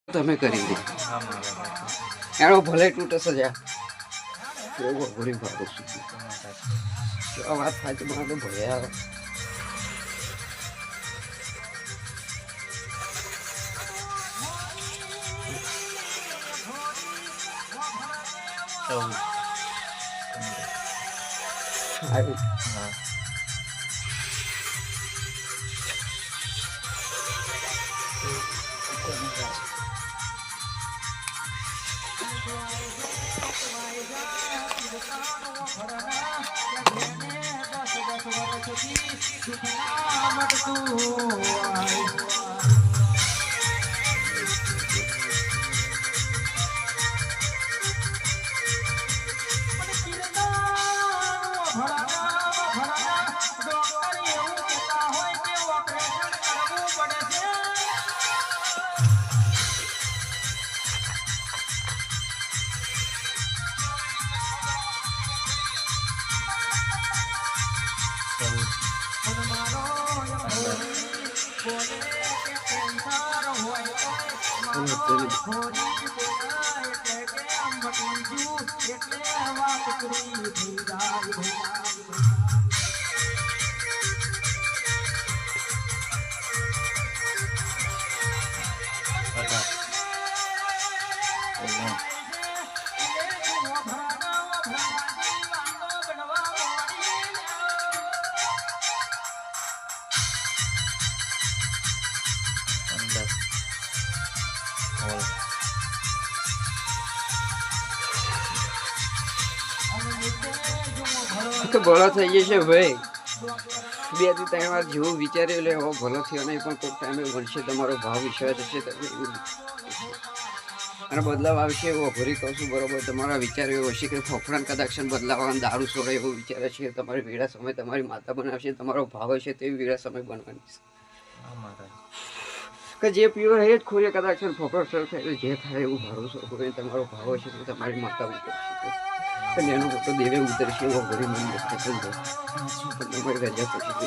તમે કરી દે એનો ભલે તૂટશે જ એવું ઘોડી ભાડું શું વાત થાય તો મને તો ભલે આવે ભલો થઈ જશે ભાઈ 2 થી 3 વાર જેવું વિચાર્યું એટલે એવો ભલો થયો નહીં પણ કોઈક ટાઈમે બનશે તમારો ભાવ વિશ્વાસ હશે અને બદલાવ આવશે એવો અઘરી કહું છું બરોબર તમારા વિચાર એવો હશે કે ફફડાને કદાચ બદલાવવાનું દારૂ છોડે એવું વિચારે છે તમારી વેળા સમય તમારી માતા બનાવશે તમારો ભાવ હશે તેવી વેળા સમય બનવાની કે જે પીવો એ જ ખોરીએ કદાચ ફફડ સર થાય જે થાય એવું ભરોસો હોય તમારો ભાવ હશે તો તમારી માતા ઉતરશે અને એનો મોટો દેવે ઉતરશે એવો ઘણી મન દેખાય છે તમારી રજા પછી